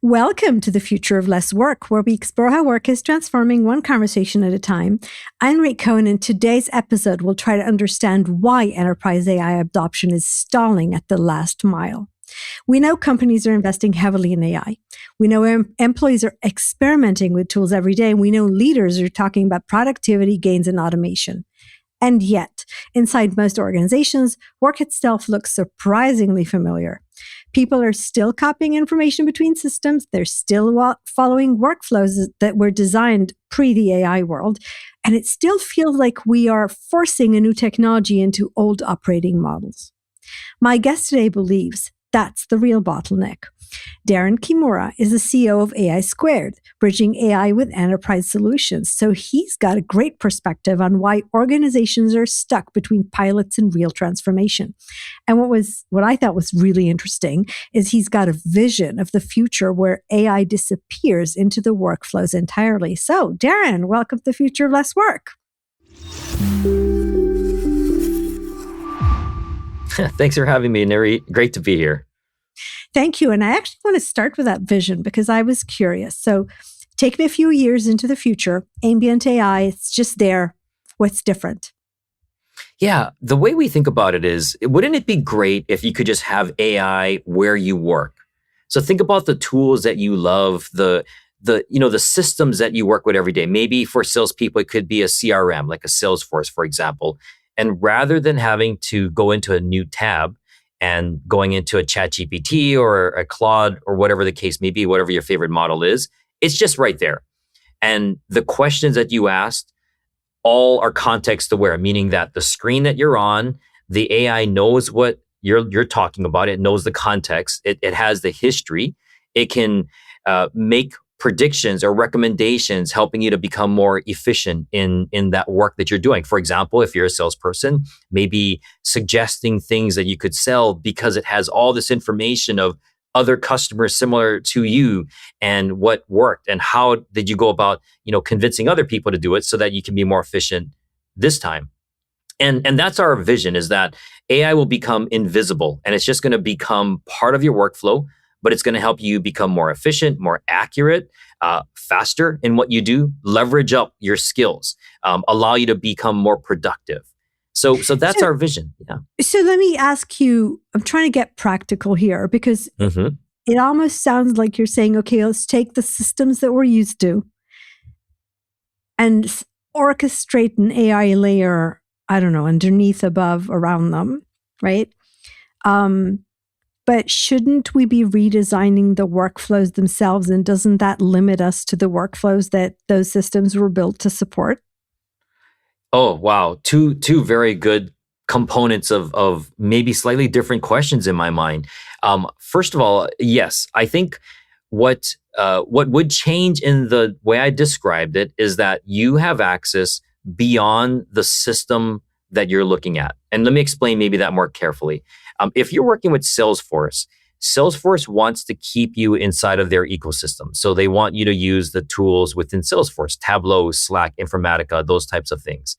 Welcome to the Future of Less Work, where we explore how work is transforming one conversation at a time. I'm Nirit Cohen, and today's episode will try to understand why enterprise AI adoption is stalling at the last mile. We know companies are investing heavily in AI. We know employees are experimenting with tools every day, and we know leaders are talking about productivity gains and automation. And yet, inside most organizations, work itself looks surprisingly familiar. People are still copying information between systems. They're still following workflows that were designed pre the AI world. And it still feels like we are forcing a new technology into old operating models. My guest today believes that's the real bottleneck. Darren Kimura is the CEO of AI Squared, bridging AI with enterprise solutions. So he's got a great perspective on why organizations are stuck between pilots and real transformation. And what I thought was really interesting is he's got a vision of the future where AI disappears into the workflows entirely. So Darren, welcome to the Future of Less Work. Thanks for having me, Nirit. Great to be here. Thank you. And I actually want to start with that vision because I was curious. So take me a few years into the future, ambient AI, it's just there. What's different? Yeah, the way we think about it is, wouldn't it be great if you could just have AI where you work? So think about the tools that you love, the systems that you work with every day. Maybe for salespeople, it could be a CRM, like a Salesforce, for example. And rather than having to go into a new tab and going into a ChatGPT or a Claude or whatever the case may be, whatever your favorite model is, it's just right there. And the questions that you asked all are context aware, meaning that the screen that you're on, the AI knows what you're talking about. It knows the context. It has the history. It can make predictions or recommendations helping you to become more efficient in that work that you're doing. For example, if you're a salesperson, maybe suggesting things that you could sell because it has all this information of other customers similar to you and what worked and how did you go about, convincing other people to do it so that you can be more efficient this time. And that's our vision, is that AI will become invisible and it's just going to become part of your workflow, but it's going to help you become more efficient, more accurate, faster in what you do, leverage up your skills, allow you to become more productive. So that's our vision. Yeah. So let me ask you, I'm trying to get practical here because it almost sounds like you're saying, okay, let's take the systems that we're used to and orchestrate an AI layer, I don't know, underneath, above, around them, right? But shouldn't we be redesigning the workflows themselves? And doesn't that limit us to the workflows that those systems were built to support? Oh, wow. Two very good components of maybe slightly different questions in my mind. First of all, yes, I think what would change in the way I described it is that you have access beyond the system that you're looking at. And let me explain maybe that more carefully. If you're working with Salesforce wants to keep you inside of their ecosystem. So they want you to use the tools within Salesforce, Tableau, Slack, Informatica, those types of things.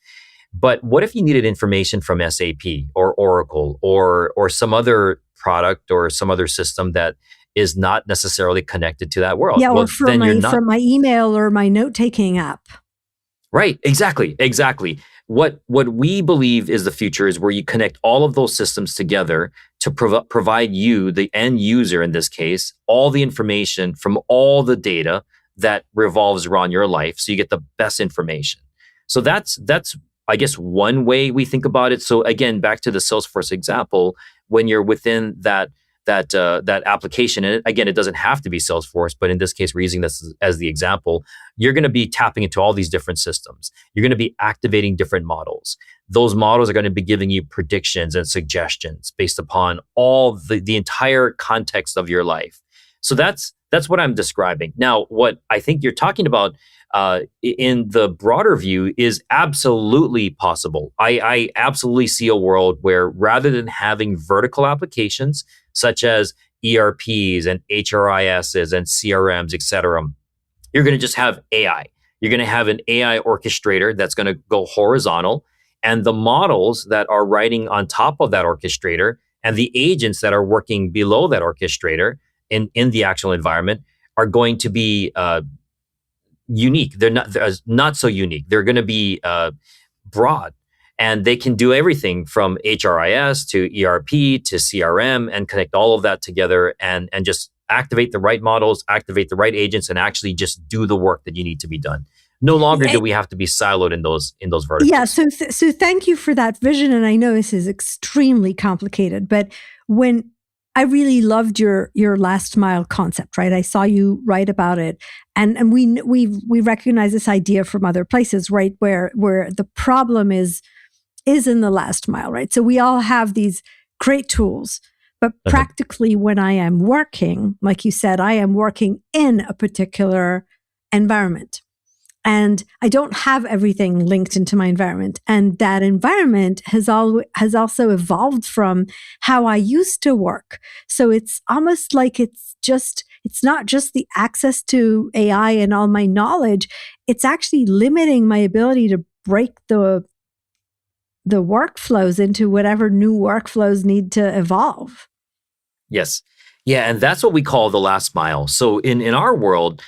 But what if you needed information from SAP or Oracle or some other product or some other system that is not necessarily connected to that world? Yeah, or from my email or my note-taking app. Right, exactly. What we believe is the future is where you connect all of those systems together to provide you, the end user in this case, all the information from all the data that revolves around your life, so you get the best information. So that's I guess one way we think about it. So again, back to the Salesforce example, when you're within that application, and again, it doesn't have to be Salesforce, but in this case, we're using this as the example. You're going to be tapping into all these different systems. You're going to be activating different models. Those models are going to be giving you predictions and suggestions based upon all the entire context of your life. So that's what I'm describing. Now, what I think you're talking about in the broader view is absolutely possible. I absolutely see a world where rather than having vertical applications such as ERPs and HRISs and CRMs, et cetera, you're going to just have AI. You're going to have an AI orchestrator that's going to go horizontal, and the models that are riding on top of that orchestrator and the agents that are working below that orchestrator in the actual environment are going to be unique. They're not so unique. They're going to be broad. And they can do everything from HRIS to ERP to CRM and connect all of that together and just activate the right models, activate the right agents, and actually just do the work that you need to be done. No longer do we have to be siloed in those verticals. Yeah. So thank you for that vision. And I know this is extremely complicated, but when I really loved your last mile concept, right? I saw you write about it, and we recognize this idea from other places, right? Where the problem is in the last mile, right? So we all have these great tools, but practically when I am working, like you said, I am working in a particular environment. And I don't have everything linked into my environment. And that environment has also evolved from how I used to work. So it's almost like it's not just the access to AI and all my knowledge. It's actually limiting my ability to break the workflows into whatever new workflows need to evolve. Yes. Yeah. And that's what we call the last mile. So in our world,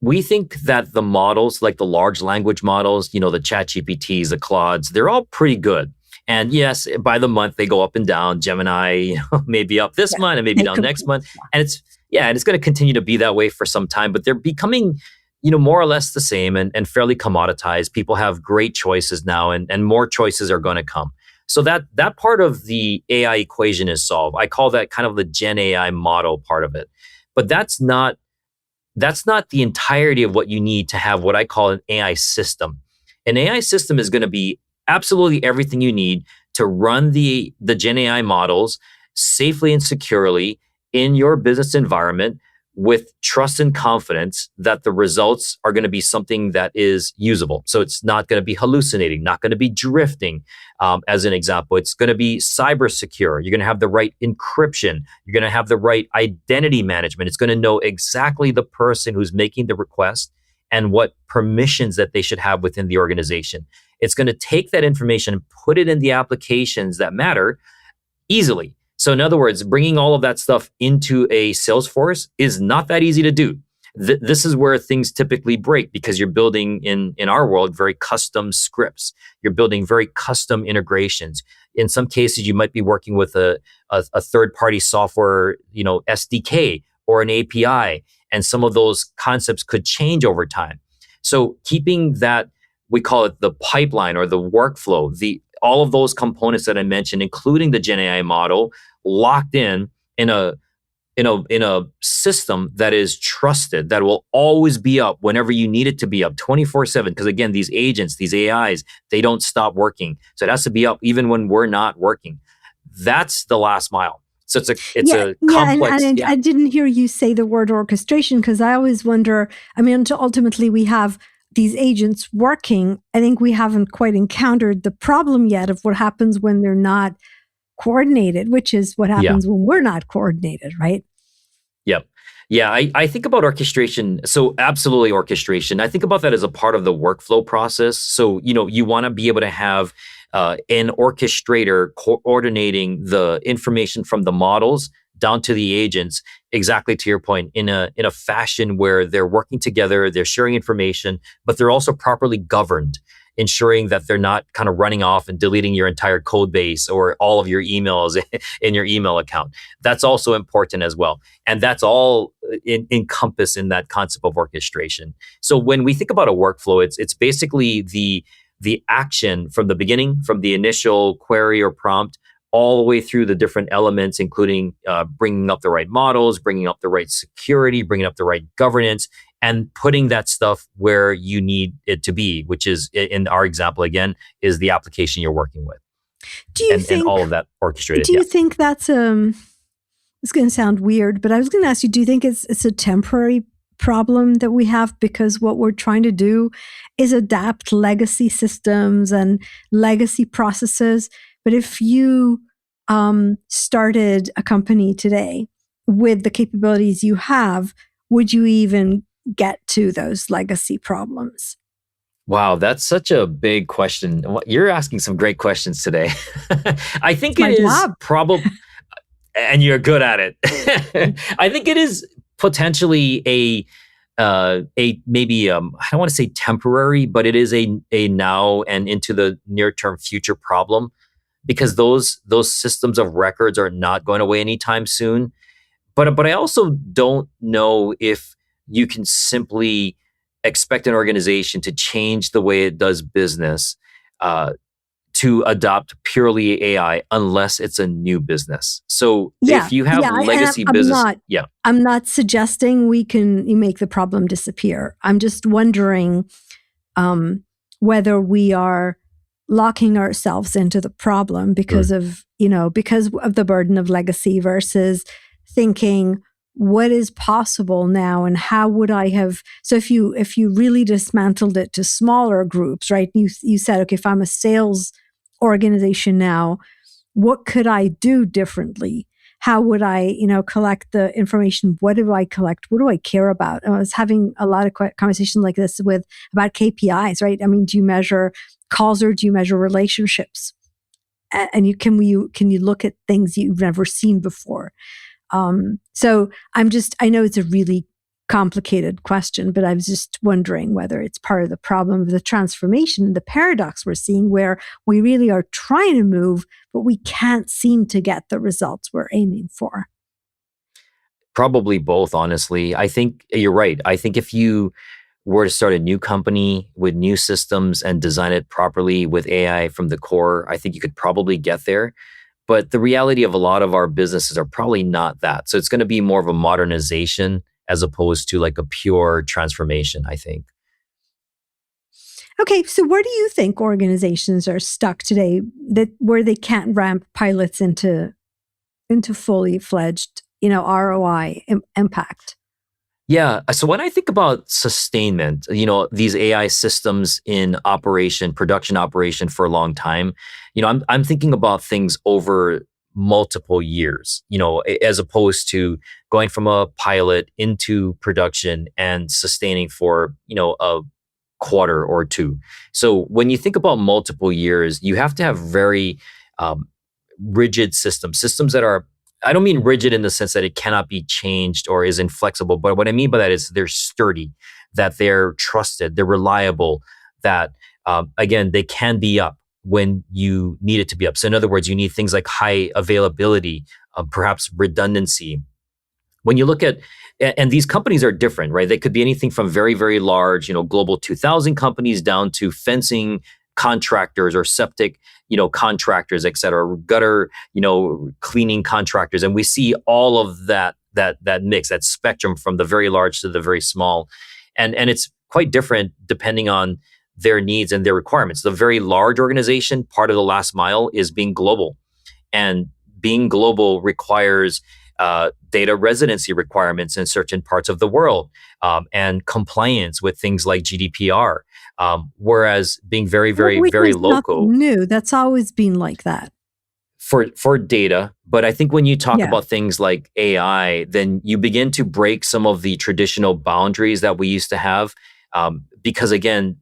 we think that the models, like the large language models, the ChatGPTs, the Claudes, they're all pretty good. And yes, by the month they go up and down. Gemini may be up this month and maybe down next month. And it's going to continue to be that way for some time, but they're becoming, more or less the same and fairly commoditized. People have great choices now and more choices are going to come. So that part of the AI equation is solved. I call that kind of the Gen AI model part of it. But that's not the entirety of what you need to have what I call an AI system. An AI system is going to be absolutely everything you need to run the Gen AI models safely and securely in your business environment with trust and confidence that the results are going to be something that is usable. So it's not going to be hallucinating, not going to be drifting. As an example, it's going to be cyber secure. You're going to have the right encryption. You're going to have the right identity management. It's going to know exactly the person who's making the request and what permissions that they should have within the organization. It's going to take that information and put it in the applications that matter easily. So in other words, bringing all of that stuff into a Salesforce is not that easy to do. This is where things typically break because you're building in our world very custom scripts. You're building very custom integrations. In some cases, you might be working with a third-party software, SDK or an API, and some of those concepts could change over time. So keeping that, we call it the pipeline or the workflow, all of those components that I mentioned, including the Gen AI model, locked in a system that is trusted, that will always be up whenever you need it to be up 24/7. Because again, these agents, these AIs, they don't stop working. So it has to be up even when we're not working. That's the last mile. So it's a complex. And I didn't hear you say the word orchestration because I always wonder, until ultimately we have these agents working, I think we haven't quite encountered the problem yet of what happens when they're not coordinated, which is what happens when we're not coordinated, right? Yep. Yeah, I think about orchestration. So absolutely orchestration. I think about that as a part of the workflow process. So, you want to be able to have an orchestrator coordinating the information from the models down to the agents, exactly to your point, in a fashion where they're working together, they're sharing information, but they're also properly governed, ensuring that they're not kind of running off and deleting your entire code base or all of your emails in your email account. That's also important as well. And that's all encompassed in that concept of orchestration. So when we think about a workflow, it's basically the action from the beginning, from the initial query or prompt, all the way through the different elements, including bringing up the right models, bringing up the right security, bringing up the right governance, and putting that stuff where you need it to be, which is, in our example again, is the application you're working with. Do you think, and all of that orchestrated? Do you think that's it's going to sound weird, but I was going to ask you, do you think it's a temporary problem that we have because what we're trying to do is adapt legacy systems and legacy processes? But if you started a company today with the capabilities you have, would you even get to those legacy problems? Wow, that's such a big question. You're asking some great questions today. I think it is probably, and you're good at it. I think it is potentially a maybe I don't want to say temporary, but it is a now and into the near term future problem, because those systems of records are not going away anytime soon. But I also don't know if you can simply expect an organization to change the way it does business to adopt purely AI unless it's a new business. So Yeah, if you have yeah, legacy business, yeah. I'm not suggesting you make the problem disappear. I'm just wondering whether we are locking ourselves into the problem because of the burden of legacy versus thinking what is possible now and how would I have. So if you really dismantled it to smaller groups, right? You said, okay, if I'm a sales organization now, what could I do differently? How would I, collect the information? What do I collect? What do I care about? And I was having a lot of conversations like this about KPIs, right? I mean, do you measure calls or do you measure relationships? And can you look at things you've never seen before? So I know it's a really complicated question, but I was just wondering whether it's part of the problem of the transformation, the paradox we're seeing where we really are trying to move, but we can't seem to get the results we're aiming for. Probably both, honestly. I think you're right. I think if you were to start a new company with new systems and design it properly with AI from the core, I think you could probably get there. But the reality of a lot of our businesses are probably not that. So it's going to be more of a modernization as opposed to like a pure transformation, I think. Okay, so where do you think organizations are stuck today where they can't ramp pilots into fully fledged, ROI impact? Yeah. So when I think about sustainment, these AI systems in production operation for a long time, I'm thinking about things over multiple years, as opposed to going from a pilot into production and sustaining for, a quarter or two. So when you think about multiple years, you have to have very rigid systems that are, I don't mean rigid in the sense that it cannot be changed or is inflexible, but what I mean by that is they're sturdy, that they're trusted, they're reliable, that again, they can be up when you need it to be up. So in other words, you need things like high availability, perhaps redundancy. When you look at, and these companies are different, right? They could be anything from very, very large, global 2000 companies down to fencing contractors or septic, contractors, et cetera, gutter, cleaning contractors. And we see all of that mix, that spectrum from the very large to the very small. And it's quite different depending on their needs and their requirements. The very large organization, part of the last mile is being global. And being global requires data residency requirements in certain parts of the world, and compliance with things like GDPR. Whereas being very, very, very local, new. That's always been like that for data. But I think when you talk about things like AI, then you begin to break some of the traditional boundaries that we used to have, because again,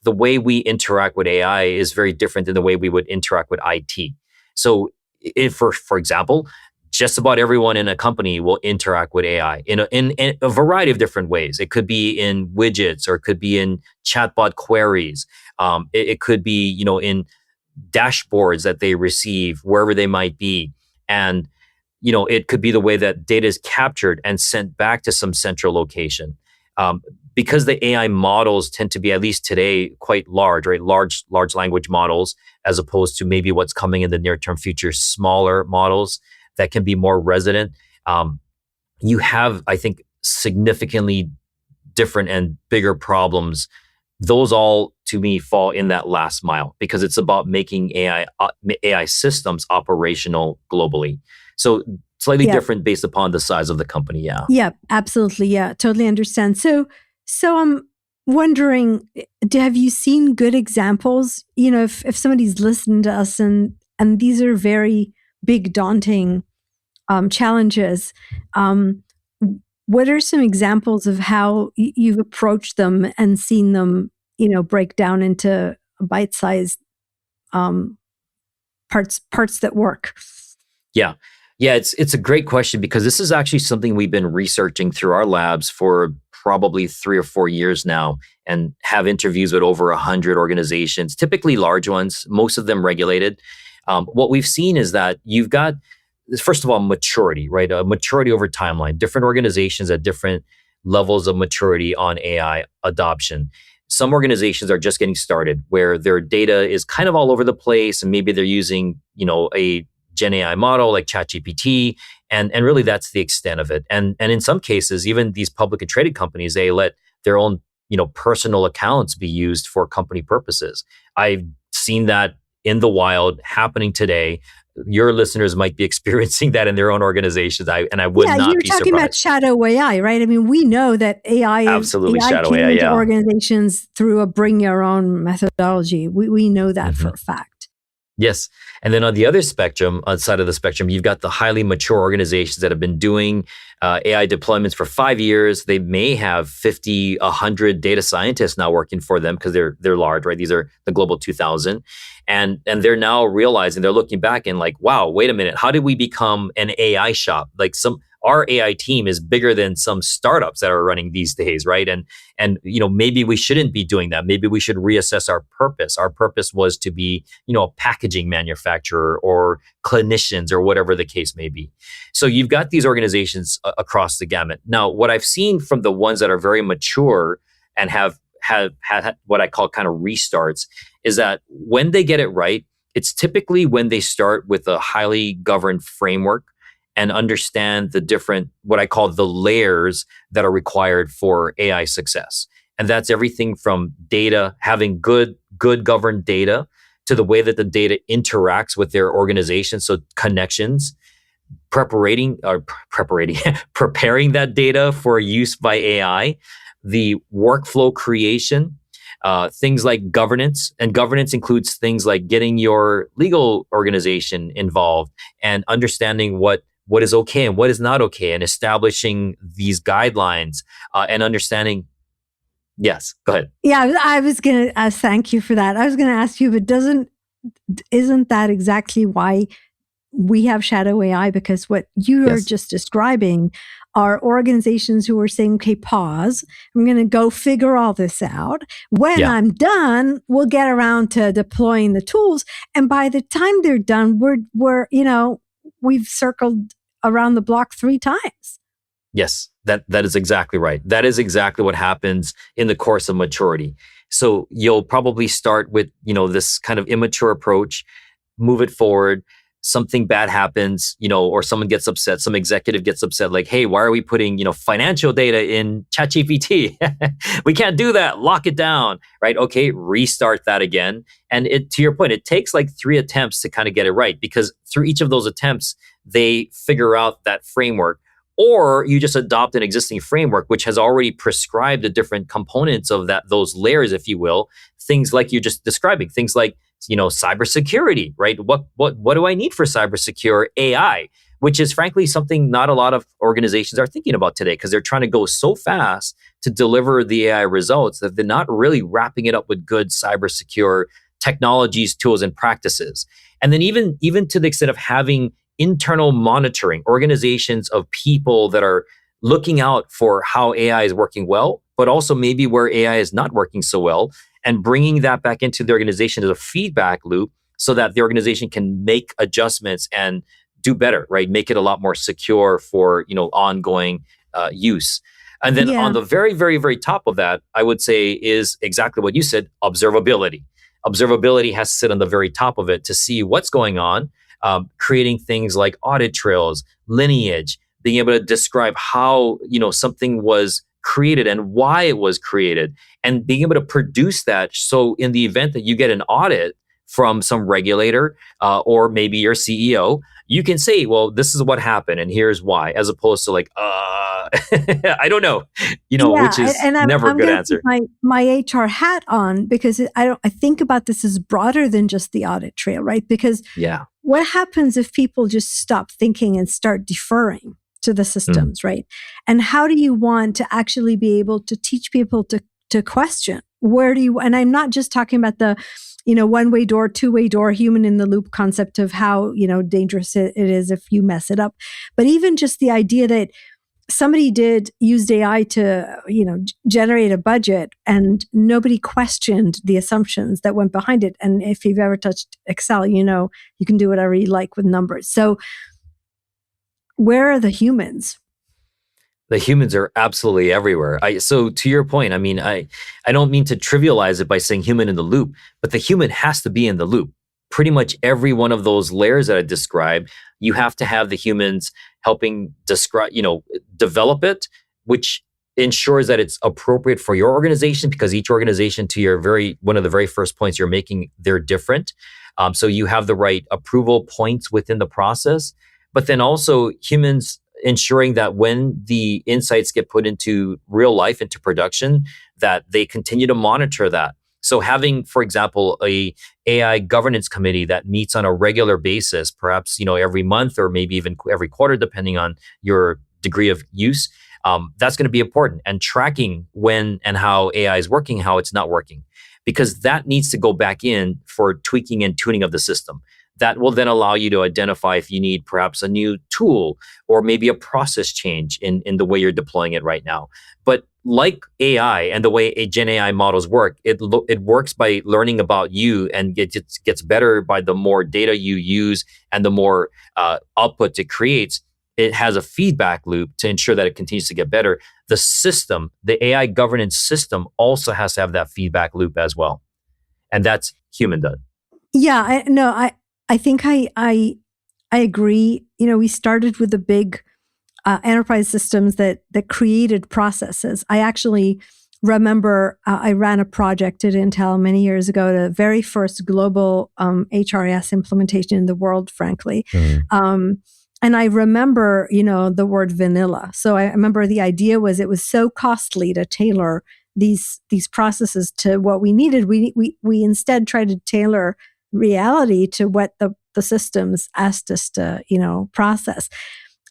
the way we interact with AI is very different than the way we would interact with IT. So, if for example, just about everyone in a company will interact with AI in a variety of different ways. It could be in widgets, or it could be in chatbot queries. It could be, in dashboards that they receive wherever they might be. And, it could be the way that data is captured and sent back to some central location. Because the AI models tend to be, at least today, quite large, right? Large language models, as opposed to maybe what's coming in the near-term future, smaller models that can be more resident. You have, I think, significantly different and bigger problems. Those all, to me, fall in that last mile because it's about making AI systems operational globally. So slightly different based upon the size of the company. Yeah. Yeah, absolutely. Yeah, totally understand. So I'm wondering, have you seen good examples? If somebody's listening to us and these are very big, daunting challenges. What are some examples of how you've approached them and seen them, break down into bite-sized parts that work? Yeah. Yeah, it's a great question because this is actually something we've been researching through our labs for probably 3 or 4 years now, and have interviews with over 100 organizations, typically large ones, most of them regulated. What we've seen is that you've got, first of all, maturity, right? Maturity over timeline. Different organizations at different levels of maturity on AI adoption. Some organizations are just getting started, where their data is kind of all over the place, and maybe they're using, a Gen AI model like ChatGPT, and really that's the extent of it. And in some cases, even these publicly traded companies, they let their own personal accounts be used for company purposes. I've seen that in the wild happening today. Your listeners might be experiencing that in their own organizations. I would not you're be talking about surprised. shadow AI, right? I mean, we know that Absolutely, AI shadow came AI. into Yeah. organizations through a bring your own methodology. We know that for a fact. Yes. And then on the other spectrum, outside of the spectrum, you've got the highly mature organizations that have been doing AI deployments for 5 years. They may have 50, 100 data scientists now working for them because they're large, right? These are the global 2000. And they're now realizing, they're looking back and like, wow, wait a minute. How did we become an AI shop? Like our AI team is bigger than some startups that are running these days, right? And maybe we shouldn't be doing that. Maybe we should reassess our purpose. Our purpose was to be, a packaging manufacturer or clinicians or whatever the case may be. So you've got these organizations across the gamut. Now, what I've seen from the ones that are very mature and have had what I call kind of restarts is that when they get it right, it's typically when they start with a highly governed framework and understand the different, what I call the layers that are required for AI success. And that's everything from data, having good governed data, to the way that the data interacts with their organization. So connections, preparing that data for use by AI, the workflow creation, things like governance. And governance includes things like getting your legal organization involved and understanding what is okay and what is not okay, and establishing these guidelines and understanding. Yes, go ahead. Yeah, I was going to thank you for that. I was going to ask you, but isn't that exactly why we have shadow AI? Because what you are just describing are organizations who are saying, okay, pause. I'm going to go figure all this out. When I'm done, we'll get around to deploying the tools. And by the time they're done, we've circled around the block 3 times. Yes, that is exactly right. That is exactly what happens in the course of maturity. So you'll probably start with, this kind of immature approach, move it forward. Something bad happens, or someone gets upset, some executive gets upset, like, hey, why are we putting, financial data in ChatGPT? We can't do that. Lock it down, right? Okay, restart that again. And to your point, it takes like 3 attempts to kind of get it right, because through each of those attempts, they figure out that framework. Or you just adopt an existing framework, which has already prescribed the different components of those layers, if you will. Things like you're just describing, things like, cybersecurity, right? What do I need for cybersecure AI? Which is frankly something not a lot of organizations are thinking about today, because they're trying to go so fast to deliver the AI results that they're not really wrapping it up with good cybersecure technologies, tools, and practices. And then even to the extent of having internal monitoring, organizations of people that are looking out for how AI is working well, but also maybe where AI is not working so well, and bringing that back into the organization as a feedback loop so that the organization can make adjustments and do better, right? Make it a lot more secure for, ongoing use. And then on the very, very, very top of that, I would say is exactly what you said, observability. Observability has to sit on the very top of it to see what's going on, creating things like audit trails, lineage, being able to describe how, something was created and why it was created, and being able to produce that. So in the event that you get an audit from some regulator or maybe your CEO, you can say, well, this is what happened and here's why, as opposed to like, I don't know, which is never a good answer. My HR hat on, because I think about this as broader than just the audit trail, right? Because what happens if people just stop thinking and start deferring to the systems, right? And how do you want to actually be able to teach people to question where do you, and I'm not just talking about the, one-way door, two-way door, human in the loop concept of how, dangerous it is if you mess it up. But even just the idea that somebody used AI to, generate a budget and nobody questioned the assumptions that went behind it. And if you've ever touched Excel, you can do whatever you like with numbers. So where are the humans? The humans are absolutely everywhere. So to your point, I don't mean to trivialize it by saying human in the loop, but the human has to be in the loop. Pretty much every one of those layers that I described, you have to have the humans helping develop it, which ensures that it's appropriate for your organization, because each organization, to one of the very first points you're making, they're different. So you have the right approval points within the process, but then also humans ensuring that when the insights get put into real life, into production, that they continue to monitor that. So having, for example, a AI governance committee that meets on a regular basis, perhaps every month or maybe even every quarter, depending on your degree of use, that's going to be important. And tracking when and how AI is working, how it's not working, because that needs to go back in for tweaking and tuning of the system. That will then allow you to identify if you need perhaps a new tool or maybe a process change in the way you're deploying it right now. But like AI and the way Gen AI models work, it works by learning about you, and gets better by the more data you use and the more output it creates. It has a feedback loop to ensure that it continues to get better. The system, the AI governance system, also has to have that feedback loop as well. And that's human done. Yeah, I think I agree. We started with the big enterprise systems that created processes. I actually remember I ran a project at Intel many years ago, the very first global HRIS implementation in the world, frankly. And I remember, the word vanilla. So I remember the idea was it was so costly to tailor these processes to what we needed. We instead tried to tailor reality to what the systems asked us to, process.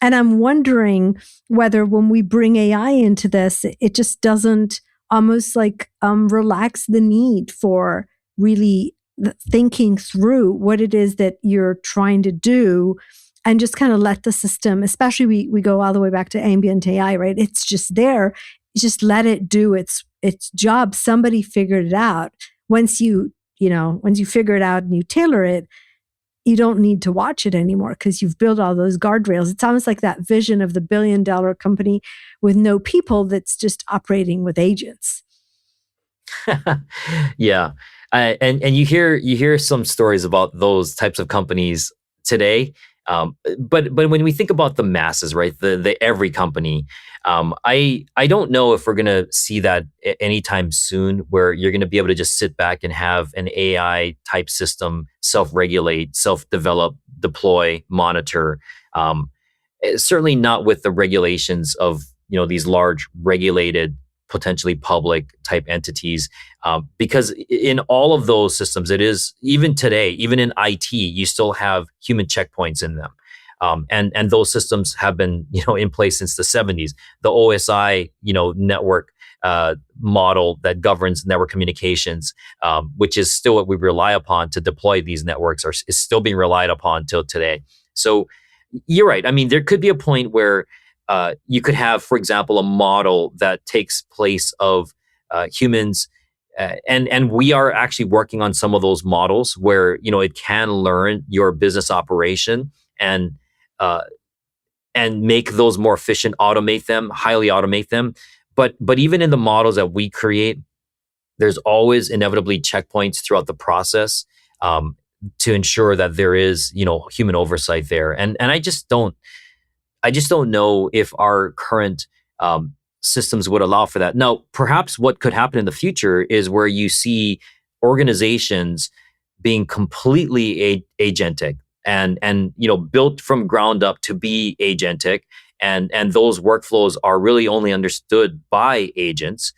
And I'm wondering whether when we bring AI into this, it just doesn't almost like relax the need for really thinking through what it is that you're trying to do, and just kind of let the system, especially we go all the way back to ambient AI, right? It's just there. Just let it do its job. Somebody figured it out. Once you figure it out and you tailor it, you don't need to watch it anymore because you've built all those guardrails. It's almost like that vision of the billion-dollar company with no people that's just operating with agents. Yeah. And you hear some stories about those types of companies today. But when we think about the masses, right, the every company, I don't know if we're going to see that anytime soon, where you're going to be able to just sit back and have an AI type system self-regulate, self-develop, deploy, monitor. Certainly not with the regulations of these large regulated, potentially public type entities, because in all of those systems, it is, even today, even in IT, you still have human checkpoints in them. And those systems have been, in place since the 70s. The OSI, network model that governs network communications, which is still what we rely upon to deploy these networks, is still being relied upon till today. So you're right. I mean, there could be a point where you could have, for example, a model that takes place of humans, and we are actually working on some of those models where it can learn your business operation and make those more efficient, highly automate them. But even in the models that we create, there's always inevitably checkpoints throughout the process to ensure that there is human oversight there. And I just don't know if our current systems would allow for that. Now, perhaps what could happen in the future is where you see organizations being completely agentic and built from ground up to be agentic, and those workflows are really only understood by agents.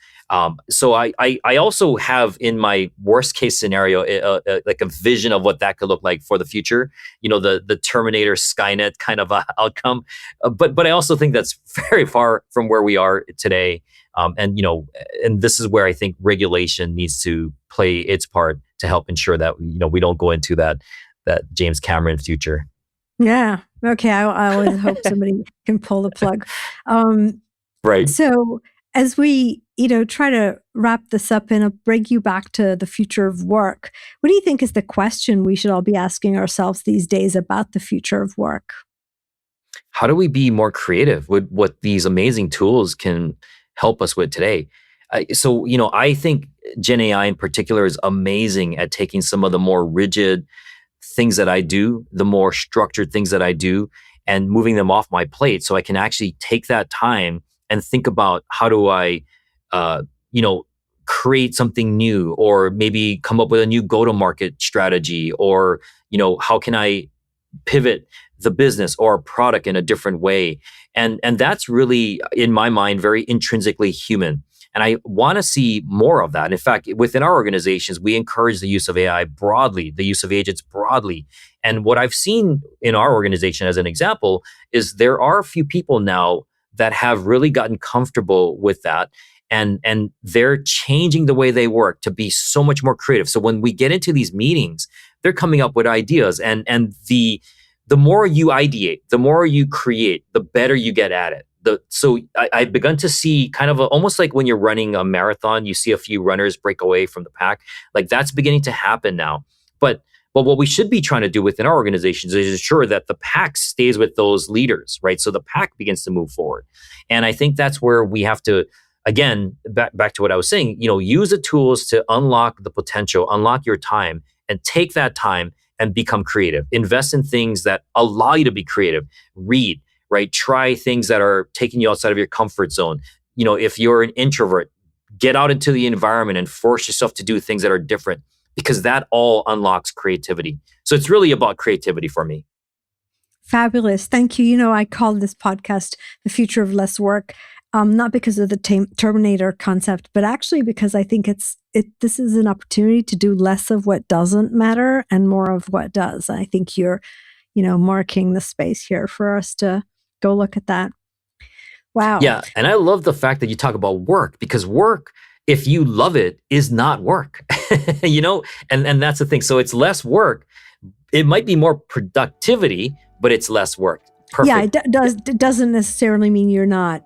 So I also have in my worst case scenario like a vision of what that could look like for the future. The Terminator Skynet kind of outcome. But I also think that's very far from where we are today. And this is where I think regulation needs to play its part to help ensure that we don't go into that James Cameron future. Yeah. Okay. I always hope somebody can pull the plug. Right. So as we, try to wrap this up and bring you back to the future of work, what do you think is the question we should all be asking ourselves these days about the future of work? How do we be more creative with what these amazing tools can help us with today? So I think Gen AI in particular is amazing at taking some of the more rigid things that I do, the more structured things that I do, and moving them off my plate so I can actually take that time and think about how do I create something new, or maybe come up with a new go-to-market strategy, or, how can I pivot the business or a product in a different way? And that's really, in my mind, very intrinsically human. And I want to see more of that. In fact, within our organizations, we encourage the use of AI broadly, the use of agents broadly. And what I've seen in our organization as an example is there are a few people now that have really gotten comfortable with that. And they're changing the way they work to be so much more creative. So when we get into these meetings, they're coming up with ideas. And the more you ideate, the more you create, the better you get at it. So I've begun to see kind of almost like when you're running a marathon, you see a few runners break away from the pack. Like that's beginning to happen now. But what we should be trying to do within our organizations is ensure that the pack stays with those leaders, right? So the pack begins to move forward. And I think that's where we have to, again, back to what I was saying, use the tools to unlock the potential, unlock your time, and take that time and become creative. Invest in things that allow you to be creative. Read, right? Try things that are taking you outside of your comfort zone. If you're an introvert, get out into the environment and force yourself to do things that are different, because that all unlocks creativity. So it's really about creativity for me. Fabulous. Thank you. I called this podcast The Future of Less Work, not because of the Terminator concept, but actually because I think this is an opportunity to do less of what doesn't matter and more of what does. I think you're, marking the space here for us to go look at that. Wow. Yeah. And I love the fact that you talk about work, because work, if you love it, is not work, and that's the thing. So it's less work. It might be more productivity, but it's less work. Perfect. Yeah, it doesn't necessarily mean you're not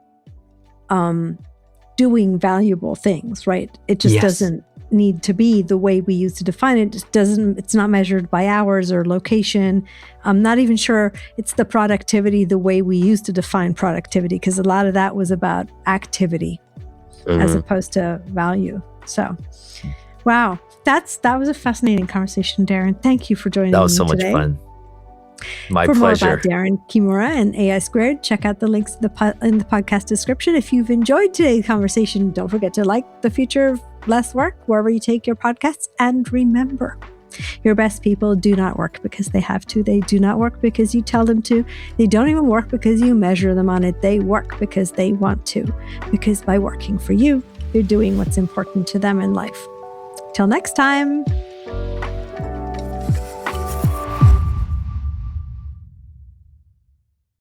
doing valuable things, right? It just doesn't need to be the way we used to define it. It's not measured by hours or location. I'm not even sure it's the productivity the way we used to define productivity, because a lot of that was about activity as opposed to value. So, wow, that was a fascinating conversation, Darren. Thank you for joining me today. That was so much fun. My pleasure. For more about Darren Kimura and AI Squared, check out the links in the podcast description. If you've enjoyed today's conversation, don't forget to like The Future of Less Work wherever you take your podcasts. And remember, your best people do not work because they have to. They do not work because you tell them to. They don't even work because you measure them on it. They work because they want to. Because by working for you, you're doing what's important to them in life. Till next time.